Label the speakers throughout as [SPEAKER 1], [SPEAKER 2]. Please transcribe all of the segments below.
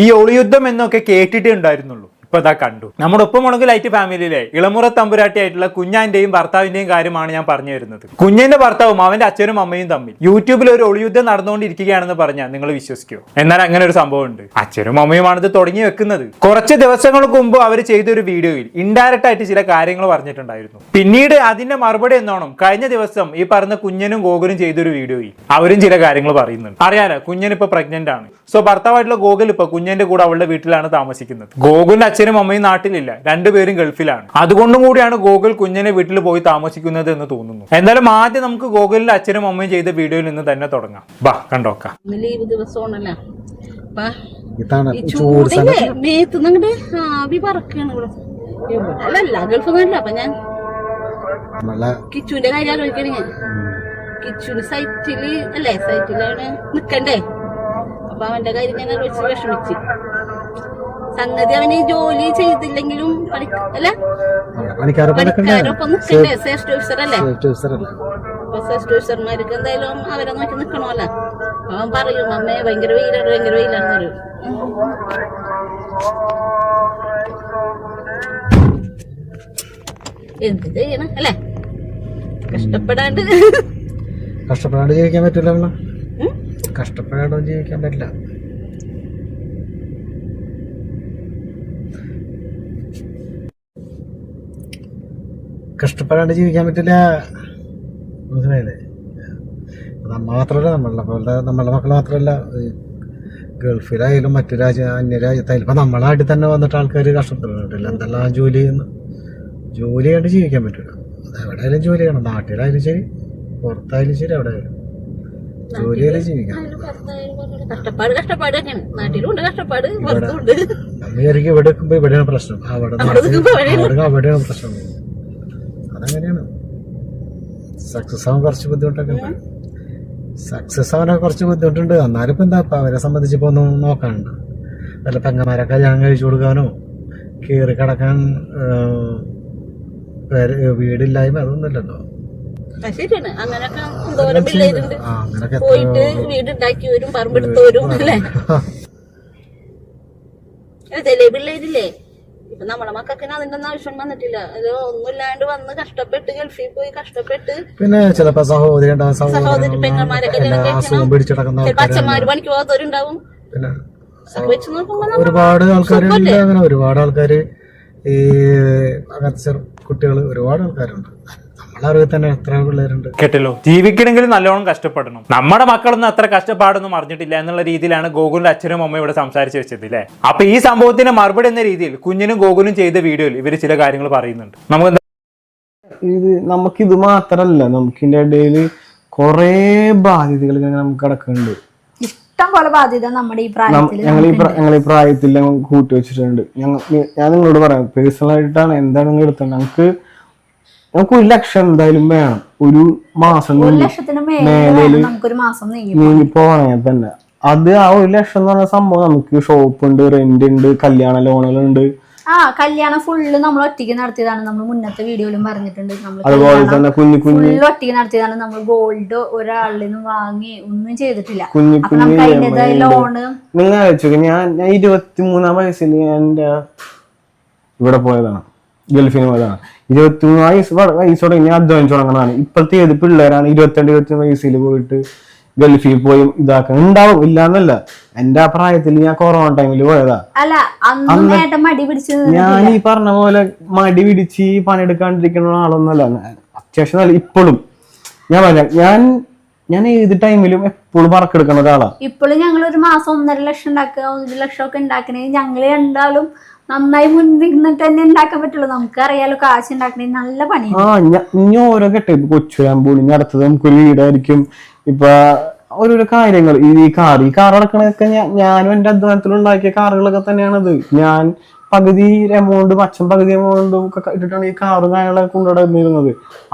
[SPEAKER 1] ഈ ഒളിയുദ്ധം എന്നൊക്കെ കേട്ടിട്ടേ ഉണ്ടായിരുന്നുള്ളൂ. ഇപ്പൊ ഇതാ കണ്ടു. നമ്മുടെ ഉപ്പുമുളക് ലൈറ്റ് ഫാമിലിയിലെ ഇളമുറ തമ്പുരാട്ടി ആയിട്ടുള്ള കുഞ്ഞാന്റെയും ഭർത്താവിന്റെയും കാര്യമാണ് ഞാൻ പറഞ്ഞു വരുന്നത്. കുഞ്ഞിന്റെ ഭർത്താവും അവന്റെ അച്ഛനും അമ്മയും തമ്മിൽ യൂട്യൂബിൽ ഒരു ഒളിയുദ്ധം നടന്നുകൊണ്ടിരിക്കുകയാണെന്ന് പറഞ്ഞാൽ നിങ്ങൾ വിശ്വസിക്കുമോ? എന്നാൽ അങ്ങനെ ഒരു സംഭവം ഉണ്ട്. അച്ഛനും അമ്മയുമാണ് ഇത് തുടങ്ങി വെക്കുന്നത്. കുറച്ച് ദിവസങ്ങൾക്ക് മുമ്പ് അവർ ചെയ്തൊരു വീഡിയോയിൽ ഇൻഡയറക്റ്റ് ആയിട്ട് ചില കാര്യങ്ങൾ പറഞ്ഞിട്ടുണ്ടായിരുന്നു. പിന്നീട് അതിന്റെ മറുപടി എന്നോണം കഴിഞ്ഞ ദിവസം ഈ പറഞ്ഞ കുഞ്ഞനും ഗോകുലും ചെയ്തൊരു വീഡിയോയിൽ അവരും ചില കാര്യങ്ങൾ പറയുന്നുണ്ട്. അറിയാലോ, കുഞ്ഞൻ ഇപ്പൊ പ്രഗ്നന്റ് ആണ്. സോ ഭർത്താവായിട്ടുള്ള ഗോകുൽ ഇപ്പൊ കുഞ്ഞന്റെ കൂടെ അവളുടെ വീട്ടിലാണ് താമസിക്കുന്നത്. ഗോകുലിന്റെ അച്ഛനും അമ്മയും നാട്ടിലില്ല, രണ്ടുപേരും ഗൾഫിലാണ്. അതുകൊണ്ടും കൂടിയാണ് ഗോകുൽ കുഞ്ഞനെ വീട്ടിൽ പോയി താമസിക്കുന്നത് എന്ന് തോന്നുന്നു. എന്തായാലും ആദ്യം നമുക്ക് ഗോകുലിന്റെ അച്ഛനും അമ്മയും ചെയ്ത വീഡിയോയിൽ നിന്ന് തന്നെ തുടങ്ങാം. ബാ കണ്ടോക്കാം.
[SPEAKER 2] ലീവ് ദിവസമാണല്ലോ, ഗൾഫൊന്നുമല്ല. അപ്പൊ ഞാൻ കിച്ചുവിന്റെ കാര്യം ആലോചിക്കണേ. കിച്ചുവിന് സൈറ്റിലാണ് നിക്കണ്ടേ. അപ്പൊ അവന്റെ കാര്യം ഞാൻ ആലോചിച്ച് വിഷമിച്ച്. സംഗതി അവന് ജോലി ചെയ്തില്ലെങ്കിലും പണിക്കാരൊപ്പം നിക്കണ്ടേ. സേഫ്റ്റി ഓഫീസർ അല്ലേ. അപ്പൊ സേഫ്റ്റി ഓഫീസർമാർക്ക് എന്തായാലും അവരെ നോക്കി നിക്കണമല്ലോ. അവൻ പറയും, അമ്മേ ഭയങ്കര വെയിലാണെന്ന് പറയും. എന്ത് ചെയ്യണം അല്ലേ? കഷ്ടപ്പെടാണ്ട്
[SPEAKER 3] ജീവിക്കാൻ പറ്റില്ല. കഷ്ടപ്പെടാണ്ട് ജീവിക്കാൻ പറ്റില്ല. കഷ്ടപ്പെടാണ്ട് ജീവിക്കാൻ പറ്റില്ല. മനസ്സിലായില്ലേ? മാത്രമല്ല നമ്മളുടെ മക്കൾ മാത്രമല്ല, ഗൾഫിലായാലും മറ്റു അന്യരാജ്യത്തായാലും ഇപ്പൊ നമ്മളെ നാട്ടിൽ തന്നെ വന്നിട്ട് ആൾക്കാർ കഷ്ടപ്പെടുന്നുണ്ടല്ലോ. എന്തെല്ലാം ജോലി ചെയ്യാണ്ട് ജീവിക്കാൻ പറ്റില്ല. അത് എവിടെയായാലും ജോലി ചെയ്യണം. നാട്ടിലായാലും ശരി, പുറത്തായാലും ശരി, എവിടെ ആയാലും ജോലി ചെയ്ത് ജീവിക്കണം. അമ്മയായിരിക്കും ഇവിടെ വെക്കുമ്പോ ഇവിടെയാണ് പ്രശ്നം, അവിടെയാണ് പ്രശ്നം. അതങ്ങനെയാണ്. സക്സസ് ആവാൻ കുറച്ച് ബുദ്ധിമുട്ടൊക്കെ ഉണ്ട്. എന്നാലും ഇപ്പൊ എന്താ അവരെ സംബന്ധിച്ചിപ്പോ ഒന്നും നോക്കാനുണ്ട്. വല്ല പെങ്ങന്മാരെ കല്യാണം കഴിച്ചു കൊടുക്കാനോ കീറി കിടക്കാൻ വീടില്ലായ്മ അതൊന്നുമില്ലല്ലോ.
[SPEAKER 2] ശരിയാണ്. അങ്ങനൊക്കെ പോയിട്ട് വീടുണ്ടാക്കി വരും, പറമ്പെടുത്തോരും അല്ലേ. അതല്ലേ പിള്ളേരില്ലേ. ഇപ്പൊ നമ്മളെ മക്കൾക്ക് അതിന്റെ ആവശ്യം വന്നിട്ടില്ല. അത് ഒന്നുമില്ലാണ്ട് വന്ന് കഷ്ടപ്പെട്ട് ഗൾഫിൽ പോയി കഷ്ടപ്പെട്ട്
[SPEAKER 3] പിന്നെ ചിലപ്പോ സഹോദരി
[SPEAKER 2] പെങ്ങന്മാരൊക്കെ അച്ഛന്മാര് പണിക്ക് പോകാത്തവരുണ്ടാവും.
[SPEAKER 3] പിന്നെ
[SPEAKER 2] വെച്ച് നോക്കുമ്പോ
[SPEAKER 3] ഒരുപാട് ആൾക്കാര് ഈ അങ്ങനത്തെ കുട്ടികൾ ഒരുപാട് ആൾക്കാരുണ്ട്. നമ്മളറിവ് തന്നെ എത്ര പിള്ളേരുണ്ട്.
[SPEAKER 1] കേട്ടല്ലോ, ജീവിക്കണമെങ്കിൽ നല്ലോണം കഷ്ടപ്പെടണം. നമ്മുടെ മക്കളൊന്നും അത്ര കഷ്ടപ്പാടൊന്നും അറിഞ്ഞിട്ടില്ല എന്നുള്ള രീതിയിലാണ് ഗോകുലിന്റെ അച്ഛനും അമ്മയും ഇവിടെ സംസാരിച്ച് വെച്ചത് അല്ലേ. അപ്പൊ ഈ സംഭവത്തിന് മറുപടി എന്ന രീതിയിൽ കുഞ്ഞിനും ഗോകുലും ചെയ്ത വീഡിയോയിൽ ഇവര് ചില കാര്യങ്ങൾ പറയുന്നുണ്ട്.
[SPEAKER 4] നമുക്കിത് മാത്രല്ല, നമുക്കിന്റെ ഇടയിൽ കൊറേ ബാധ്യതകൾ നമുക്ക് കിടക്കുന്നുണ്ട്.
[SPEAKER 5] ഇഷ്ടം പോലെ ബാധ്യത നമ്മുടെ ഈ പ്രായത്തിൽ
[SPEAKER 4] ഞങ്ങൾ ഈ പ്രായത്തിൽ കൂട്ടി വെച്ചിട്ടുണ്ട്. ഞാൻ നിങ്ങളോട് പറയാം, പേഴ്സണൽ ആയിട്ടാണ് എന്താണ് നിങ്ങൾ എടുത്തത്. നമുക്ക് 1 ലക്ഷം എന്തായാലും വേണം. ഒരു മാസം നീങ്ങി പോവാണെങ്കിൽ തന്നെ അത് ആ 1 ലക്ഷം എന്ന് പറഞ്ഞ സംഭവം നമുക്ക് ഷോപ്പ് ഉണ്ട്, റെന്റ് ഉണ്ട്, കല്യാണ ലോണുകളുണ്ട്.
[SPEAKER 5] കല്യാണം ഫുള്ള് നമ്മൾ ഒറ്റയ്ക്ക് നടത്തിയതാണ്. നമ്മൾ മുന്നത്തെ വീഡിയോയിലും പറഞ്ഞിട്ടുണ്ട്.
[SPEAKER 4] അതുപോലെ തന്നെ കുഞ്ഞു
[SPEAKER 5] ഒറ്റയ്ക്ക് നടത്തിയതാണ്. നമ്മൾ ഗോൾഡ് ഒരാളിൽ നിന്ന് വാങ്ങി ഒന്നും ചെയ്തിട്ടില്ല.
[SPEAKER 4] കുഞ്ഞു ലോണ് നിങ്ങൾ അയച്ചു. ഞാൻ 23-ാം വയസ്സിൽ എന്റെ ഇവിടെ പോയതാണ്, ഗൾഫിന് പോയതാണ്. 23 വയസ്സോടെ ഞാൻ അധ്വാനിച്ചു തുടങ്ങുന്നതാണ്. ഇപ്പോഴത്തെ ഏത് പിള്ളേരാണ് 22-23 വയസ്സിൽ പോയിട്ട് ഗൾഫിൽ പോയി ഇതാക്കാൻ ഉണ്ടാവും. ഇല്ലാന്നല്ല, എന്റെ ആ പ്രായത്തിൽ ഞാൻ കൊറോണ ടൈമിൽ പോയതാ. ഞാൻ ഈ പറഞ്ഞ പോലെ മടി പിടിച്ച് പണിയെടുക്കാണ്ടിരിക്കുന്ന ആളൊന്നുമല്ല. അത്യാവശ്യം നല്ല ഇപ്പോഴും ഞാൻ പറയാം, ഞാൻ ഏത് ടൈമിലും എപ്പോഴും വർക്കെടുക്കുന്ന ഒരാളാ.
[SPEAKER 5] ഇപ്പോഴും ഞങ്ങൾ ഒരു മാസം 1.5 ലക്ഷം ഉണ്ടാക്കുക, 1 ലക്ഷം ഒക്കെ ഉണ്ടാക്കണേ ഞങ്ങള് രണ്ടാളും നന്നായി മുന്നിട്ട് തന്നെ ഉണ്ടാക്കാൻ പറ്റുള്ളൂ. നമുക്ക് അറിയാലോ, കാശ് ഉണ്ടാക്കണേ നല്ല പണി.
[SPEAKER 4] ഇനി ഓരോ ഘട്ടം ഇപ്പൊ കൊച്ചു വരാൻ പോലും, ഇനി അടുത്തത് നമുക്കൊരു വീടായിരിക്കും. ഇപ്പൊ ഓരോരോ കാര്യങ്ങൾ, ഈ കാർ അടക്കണതൊക്കെ ഞാനും എന്റെ അധ്വാനത്തിൽ ഉണ്ടാക്കിയ കാറുകളൊക്കെ തന്നെയാണത്. ഞാൻ പകുതി എമൗണ്ട് അച്ഛൻ പകുതി എമൗണ്ടും ഒക്കെ ഇട്ടിട്ടാണ് ഈ കാറും കാര്യങ്ങളൊക്കെ കൊണ്ടുവന്നിരുന്നത്.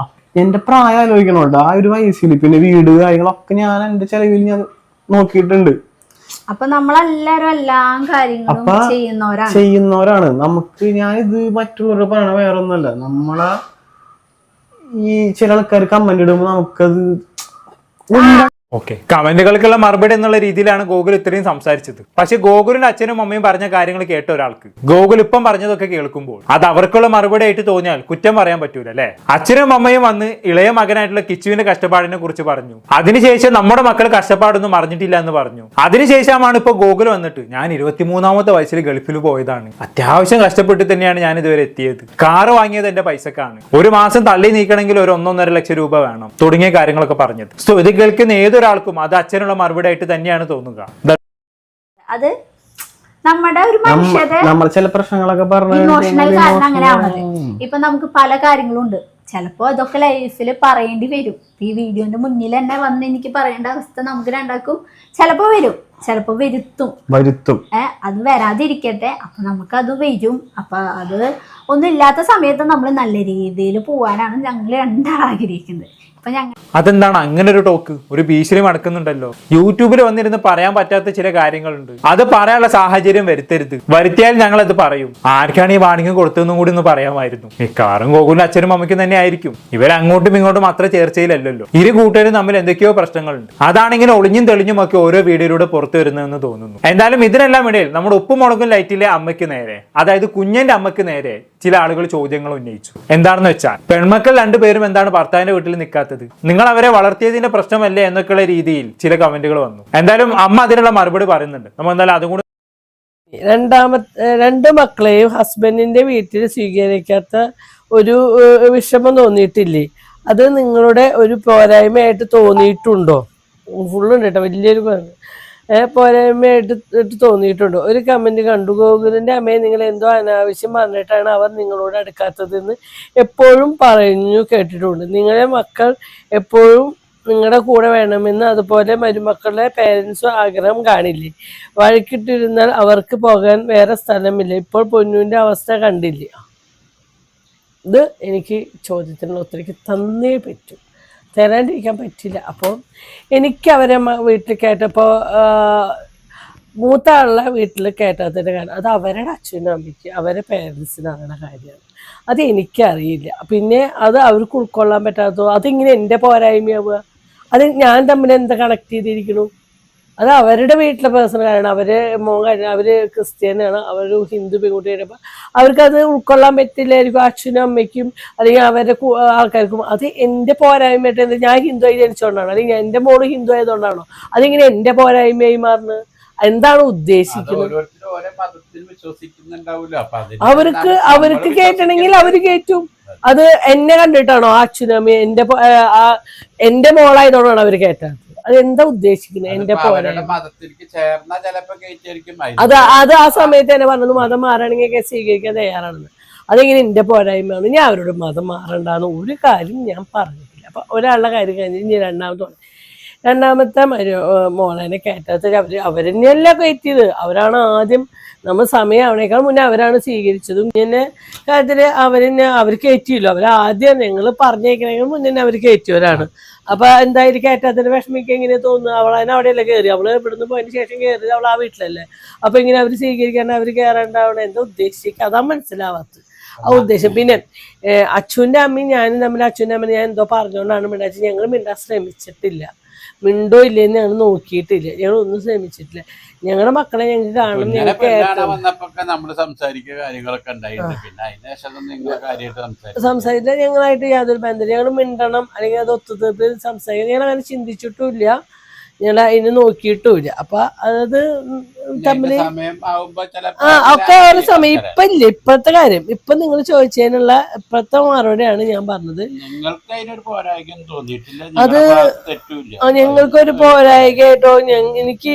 [SPEAKER 4] എന്റെ പ്രായം ആലോചിക്കണോണ്ട് ആ ഒരു വയസ്സിൽ പിന്നെ വീട് കാര്യങ്ങളൊക്കെ ഞാൻ എന്റെ ചെലവിൽ ഞാൻ നോക്കിയിട്ടുണ്ട്.
[SPEAKER 5] അപ്പൊ നമ്മളെല്ലാരും എല്ലാ കാര്യങ്ങളും
[SPEAKER 4] ചെയ്യുന്നവരാണ്. നമുക്ക് ഞാനിത് മറ്റുള്ളവരുടെ പറയണ വേറൊന്നുമല്ല. നമ്മളെ ഈ ചില ആൾക്കാർ കമന്റ് ഇടുമ്പോ നമുക്കത്
[SPEAKER 1] ഓക്കെ, കമന്റുകൾക്കുള്ള മറുപടി എന്നുള്ള രീതിയിലാണ് ഗോകുൽ ഇത്രയും സംസാരിച്ചത്. പക്ഷെ ഗോകുലിന്റെ അച്ഛനും അമ്മയും പറഞ്ഞ കാര്യങ്ങൾ കേട്ട ഒരാൾക്ക് ഗോകുൽ ഇപ്പം പറഞ്ഞതൊക്കെ കേൾക്കുമ്പോൾ അത് അവർക്കുള്ള മറുപടി ആയിട്ട് തോന്നിയാൽ കുറ്റം പറയാൻ പറ്റൂല അല്ലെ. അച്ഛനും അമ്മയും വന്ന് ഇളയ മകനായിട്ടുള്ള കിച്ചുവിന്റെ കഷ്ടപ്പാടിനെ കുറിച്ച് പറഞ്ഞു. അതിനുശേഷം നമ്മുടെ മക്കൾ കഷ്ടപ്പാടൊന്നും അറിഞ്ഞിട്ടില്ല എന്ന് പറഞ്ഞു. അതിനുശേഷമാണ് ഇപ്പൊ ഗോകുൽ വന്നിട്ട് ഞാൻ 23-ാമത്തെ വയസ്സിൽ ഗൾഫിൽ പോയതാണ്, അത്യാവശ്യം കഷ്ടപ്പെട്ട് തന്നെയാണ് ഞാൻ ഇതുവരെ എത്തിയത്, കാറ് വാങ്ങിയത് എന്റെ പൈസക്കാണ്, ഒരു മാസം തള്ളി നീക്കണമെങ്കിൽ ഒരു 1.5 ലക്ഷം രൂപ വേണം, തുടങ്ങിയ കാര്യങ്ങളൊക്കെ പറഞ്ഞത്. സോ ഇത് കേൾക്കുന്ന ഏതൊരാൾക്കും അത് അച്ഛനുള്ള മറുപടി ആയിട്ട് തന്നെയാണ് തോന്നുക.
[SPEAKER 5] അത് നമ്മുടെ ഒരു മനുഷ്യരുടെ
[SPEAKER 4] നമ്മൾ ചില പ്രശ്നങ്ങളൊക്കെ
[SPEAKER 5] ഇമോഷണൽ കാരണം അങ്ങനെയാണത്. ഇപ്പൊ നമുക്ക് പല കാര്യങ്ങളും ഉണ്ട്, ചിലപ്പോ അതൊക്കെ ലൈഫിൽ പറയേണ്ടി വരും. ഈ വീഡിയോന്റെ മുന്നിൽ തന്നെ വന്ന് എനിക്ക് പറയേണ്ട അവസ്ഥ നമുക്ക് രണ്ടാക്കും ചിലപ്പോ വരും, ചിലപ്പോ വരുത്തും. അത് വരാതിരിക്കട്ടെ, അപ്പൊ നമുക്കത് വരും. അപ്പൊ അത് ഒന്നും ഇല്ലാത്ത സമയത്ത് നമ്മൾ നല്ല രീതിയിൽ പോവാനാണ് ഞങ്ങൾ രണ്ടാൾ ആഗ്രഹിക്കുന്നത്.
[SPEAKER 1] അതെന്താണ് അങ്ങനെ ഒരു ടോക്ക്? ഒരു ഭീഷണി മടക്കുന്നുണ്ടല്ലോ. യൂട്യൂബിൽ വന്നിരുന്ന് പറയാൻ പറ്റാത്ത ചില കാര്യങ്ങളുണ്ട്, അത് പറയാനുള്ള സാഹചര്യം വരുത്തരുത്. വരുത്തിയാൽ ഞങ്ങൾ അത് പറയും. ആർക്കാണ് ഈ വാണിംഗ് കൊടുത്തതെന്നും കൂടി ഒന്ന് പറയാമായിരുന്നു. മിക്കവാറും ഗോകുലിന്റെ അച്ഛനും അമ്മയ്ക്കും തന്നെ ആയിരിക്കും. ഇവരങ്ങോട്ടും ഇങ്ങോട്ടും അത്ര ചേർച്ചയിലല്ലോ. ഇരു കൂട്ടരും തമ്മിൽ എന്തൊക്കെയോ പ്രശ്നങ്ങളുണ്ട്. അതാണെങ്കിൽ ഒളിഞ്ഞും തെളിഞ്ഞും ഒക്കെ ഓരോ വീഡിയോയിലൂടെ പുറത്തു വരുന്നതെന്ന് തോന്നുന്നു. എന്തായാലും ഇതിനെല്ലാം ഇടയിൽ നമ്മുടെ ഉപ്പുമുളകും ലൈറ്റിലെ അമ്മയ്ക്ക് നേരെ, അതായത് കുഞ്ഞന്റെ അമ്മയ്ക്ക് നേരെ ചില ആളുകൾ ചോദ്യങ്ങൾ ഉന്നയിച്ചു. എന്താണെന്ന് വെച്ചാൽ പെൺമക്കൾ രണ്ടുപേരും എന്താണ് ഭർത്താവിന്റെ വീട്ടിൽ നിൽക്കാത്തത്, നിങ്ങൾ അവരെ വളർത്തിയതിന്റെ പ്രശ്നമല്ലേ എന്നൊക്കെയുള്ള രീതിയിൽ ചില കമന്റുകൾ വന്നു. എന്തായാലും അമ്മ അതിനുള്ള മറുപടി പറയുന്നുണ്ട്. നമ്മൾ എന്തായാലും അതും കൂടി.
[SPEAKER 6] രണ്ട് മക്കളെയും ഹസ്ബൻഡിന്റെ വീട്ടിൽ സ്വീകരിക്കാത്ത ഒരു വിഷമം തോന്നിയിട്ടില്ലേ? അത് നിങ്ങളുടെ ഒരു പോരായ്മയായിട്ട് തോന്നിയിട്ടുണ്ടോ? ഫുള്ളുണ്ട് കേട്ടോ, വലിയൊരു പോരായ്മയായിട്ട് തോന്നിയിട്ടുണ്ടോ? ഒരു കമന്റ് കണ്ടു, ഗോകുലിന്റെ അമ്മയെ നിങ്ങൾ എന്തോ അനാവശ്യം പറഞ്ഞിട്ടാണ് അവർ നിങ്ങളോട് അടുക്കാത്തതെന്ന് എപ്പോഴും പറഞ്ഞു കേട്ടിട്ടുണ്ട്. നിങ്ങളെ മക്കൾ എപ്പോഴും നിങ്ങളുടെ കൂടെ വേണമെന്ന്, അതുപോലെ മരുമക്കളുടെ പേരൻസും ആഗ്രഹം കാണില്ലേ? വഴക്കിട്ടിരുന്നാൽ അവർക്ക് പോകാൻ വേറെ സ്ഥലമില്ല. ഇപ്പോൾ പൊന്നുവിന്റെ അവസ്ഥ കണ്ടില്ലേ? ഇത് എനിക്ക് ചോദ്യത്തിനുള്ള ഉത്തരക്ക് തന്നേ പറ്റൂ, തരാണ്ടിരിക്കാൻ പറ്റില്ല. അപ്പോൾ എനിക്ക് അവരെ വീട്ടിൽ കേട്ടപ്പോൾ മൂത്ത ആളുടെ വീട്ടിൽ കേട്ടാത്തതിൻ്റെ കാരണം അത് അവരുടെ അച്ഛനും അമ്മയ്ക്ക് അവരുടെ പേരൻസിന് അങ്ങനെ കാര്യമാണ്. അത് എനിക്കറിയില്ല. പിന്നെ അത് അവർക്ക് ഉൾക്കൊള്ളാൻ പറ്റാത്തതോ അതിങ്ങനെ എൻ്റെ പോരായ്മയാവുക, അത് ഞാൻ തമ്മിൽ എന്താ കണക്ട് ചെയ്തിരിക്കണു? അത് അവരുടെ വീട്ടിലെ പേഴ്സണൽ കാരണം. അവര് മോൻ കഴിഞ്ഞാൽ അവര് ക്രിസ്ത്യാനാണ്, അവര് ഹിന്ദു പെൺകുട്ടി കഴിയുമ്പോൾ അവർക്കത് ഉൾക്കൊള്ളാൻ പറ്റില്ലായിരിക്കും അച്ഛനും അമ്മയ്ക്കും അല്ലെങ്കിൽ അവരുടെ ആൾക്കാർക്കും. അത് എൻ്റെ പോരായ്മയായിട്ട് എന്താ, ഞാൻ ഹിന്ദു ആയി ജനിച്ചുകൊണ്ടാണോ അല്ലെങ്കിൽ എൻ്റെ മോള് ഹിന്ദു ആയതുകൊണ്ടാണോ അതിങ്ങനെ എൻ്റെ പോരായ്മയായി മാറുന്നത്? എന്താണ് ഉദ്ദേശിക്കുന്നത്? അവർക്ക് കേട്ടണമെങ്കിൽ അവര് കേറ്റും. അത് എന്നെ കണ്ടിട്ടാണോ അച്ഛനും അമ്മയും എന്റെ മോളായതുകൊണ്ടാണ് അവര് കേട്ടത്? അതെന്താ ഉദ്ദേശിക്കുന്നത്? എന്റെ അത് ആ സമയത്ത് തന്നെ പറഞ്ഞത് മതം മാറണമെങ്കിൽ സ്വീകരിക്കാൻ തയ്യാറാണെന്ന്. അതെങ്ങനെ എന്റെ പോരായ്മയാണ്? ഞാൻ അവരോട് മതം മാറണ്ടെന്ന് ഒരു കാര്യം ഞാൻ പറഞ്ഞിട്ടില്ല. അപ്പൊ ഒരാളുടെ കാര്യം കഴിഞ്ഞ് ഇനി രണ്ടാമത്തെ മോളനെ കയറ്റാത്ത അവരെന്നെയല്ല കയറ്റിയത്. അവരാണ് ആദ്യം, നമ്മൾ സമയമാവണേക്കാൾ മുന്നേ അവരാണ് സ്വീകരിച്ചതും. ഇങ്ങനെ കാര്യത്തില് അവർ കയറ്റിയല്ലോ. അവരാദ്യം ഞങ്ങൾ പറഞ്ഞേക്കണേക്കാൾ മുന്നേ അവർ കയറ്റിയവരാണ്. അപ്പൊ എന്തായാലും കയറ്റാത്തതിന്റെ വിഷമിക്ക് എങ്ങനെയാ തോന്നുന്നത്? അവളതിനെ അവിടെയല്ലേ കയറി, അവള് ഇവിടുന്ന് പോയതിന് ശേഷം കയറിയത് അവൾ ആ വീട്ടിലല്ലേ. അപ്പൊ ഇങ്ങനെ അവർ സ്വീകരിക്കാൻ അവർ കയറാണ്ടാവണം എന്താ ഉദ്ദേശിക്കുക? അതാ മനസ്സിലാവാത്തത് ആ ഉദ്ദേശം. പിന്നെ അച്ഛൻ്റെ അമ്മയും ഞാനും തമ്മിൽ അച്ഛൻ്റെ അമ്മ ഞാൻ എന്തോ പറഞ്ഞുകൊണ്ടാണ് മിണ്ടാച്ചത്. ഞങ്ങൾ മിണ്ടാൻ ശ്രമിച്ചിട്ടില്ല, മിണ്ടോ ഇല്ലെന്ന് ഞങ്ങൾ നോക്കിയിട്ടില്ല, ഞങ്ങൾ ഒന്നും ശ്രമിച്ചിട്ടില്ല. ഞങ്ങളുടെ മക്കളെ ഞങ്ങൾക്ക് കാണും, സംസാരിച്ചില്ല. ഞങ്ങളായിട്ട് യാതൊരു ബന്ധം, ഞങ്ങൾ മിണ്ടണം അല്ലെങ്കിൽ അത് ഒത്തുതീർപ്പ് സംസാരിക്കണം ഞങ്ങൾ അങ്ങനെ ചിന്തിച്ചിട്ടുമില്ല, ഞങ്ങൾ അതിന് നോക്കിയിട്ടുമില്ല. അപ്പൊ അത് തമ്മില് ഒക്കെ ഒരു സമയം ഇപ്പൊ ഇല്ല. ഇപ്പഴത്തെ കാര്യം ഇപ്പൊ നിങ്ങൾ ചോദിച്ചതിനുള്ള ഇപ്പഴത്തെ മറുപടിയാണ് ഞാൻ പറഞ്ഞത്. അത് ഞങ്ങൾക്കൊരു പോരായികയായിട്ടോ എനിക്ക്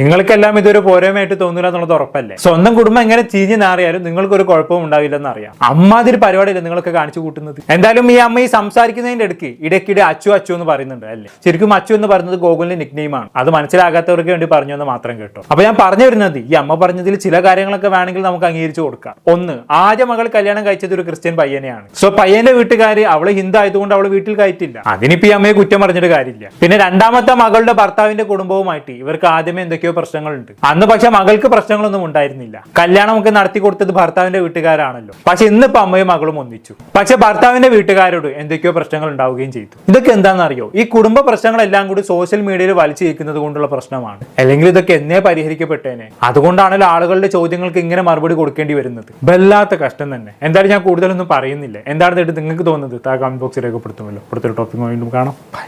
[SPEAKER 1] നിങ്ങൾക്കെല്ലാം ഇതൊരു പോരായ്മയായിട്ട് തോന്നില്ല എന്നുള്ളത് ഉറപ്പല്ലേ? സ്വന്തം കുടുംബം എങ്ങനെ ചീഞ്ഞ് നാറിയാലും നിങ്ങൾക്കൊരു കുഴപ്പവും ഉണ്ടാവില്ലെന്ന് അറിയാം. അമ്മാതിരി പരിപാടിയല്ലേ നിങ്ങളൊക്കെ കാണിച്ചു കൂട്ടുന്നത്. എന്തായാലും ഈ അമ്മ ഈ സംസാരിക്കുന്നതിന്റെ ഇടയ്ക്കിടെ അച്ചു എന്ന് പറയുന്നുണ്ട് അല്ലേ? ശരിക്കും അച്ചു എന്ന് പറയുന്നത് ഗോകുൽ ഗൂഗിളിന്റെ നിക് നെയിമാണ്. അത് മനസ്സിലാകാത്തവർക്ക് വേണ്ടി പറഞ്ഞു എന്ന് മാത്രം കേട്ടോ. അപ്പൊ ഞാൻ പറഞ്ഞു വരുന്നത്, ഈ അമ്മ പറഞ്ഞതിൽ ചില കാര്യങ്ങളൊക്കെ വേണമെങ്കിൽ നമുക്ക് അംഗീകരിച്ചു കൊടുക്കാം. ഒന്ന്, ആദ്യ മകൾ കല്യാണം കഴിച്ചത് ഒരു ക്രിസ്ത്യൻ പയ്യനെയാണ്. സോ പയ്യന്റെ വീട്ടുകാര് അവള് ഹിന്ദു ആയതുകൊണ്ട് അവള് വീട്ടിൽ കയറ്റില്ല. അതിനിപ്പോ ഈ അമ്മയെ കുറ്റം പറഞ്ഞിട്ട് കാര്യമില്ല. പിന്നെ രണ്ടാമത്തെ മകളുടെ ഭർത്താവിന്റെ കുടുംബവുമായിട്ട് ഇവർക്ക് ആദ്യമേ എന്തൊക്കെയോ പ്രശ്നങ്ങളുണ്ട്. അന്ന് പക്ഷെ മകൾക്ക് പ്രശ്നങ്ങളൊന്നും ഉണ്ടായിരുന്നില്ല. കല്യാണമൊക്കെ നടത്തി കൊടുത്തത് ഭർത്താവിന്റെ വീട്ടുകാരാണല്ലോ. പക്ഷെ ഇന്നിപ്പോ അമ്മയും മകളും ഒന്നിച്ചു. പക്ഷെ ഭർത്താവിന്റെ വീട്ടുകാരോട് എന്തൊക്കെയോ പ്രശ്നങ്ങൾ ഉണ്ടാവുകയും ചെയ്തു. ഇതൊക്കെ എന്താണെന്നറിയോ? ഈ കുടുംബ പ്രശ്നങ്ങളെല്ലാം കൂടി സോഷ്യൽ മീഡിയയിൽ വലിച്ചിരിക്കുന്നത് കൊണ്ടുള്ള പ്രശ്നമാണ്. അല്ലെങ്കിൽ ഇതൊക്കെ എന്നേ പരിഹരിക്കപ്പെട്ടേനെ. അതുകൊണ്ടാണല്ലോ ആളുകളുടെ ചോദ്യങ്ങൾക്ക് ഇങ്ങനെ മറുപടി കൊടുക്കേണ്ടി വരുന്നത്. വല്ലാത്ത കഷ്ടം തന്നെ. എന്തായാലും ഞാൻ കൂടുതലൊന്നും പറയുന്നില്ല. എന്താണ് നിങ്ങൾക്ക് തോന്നുന്നത്? കമന്റ് ബോക്സിൽ രേഖപ്പെടുത്തുമല്ലോ. അടുത്തൊരു ടോപ്പിക് വീണ്ടും കാണാം. ബൈ.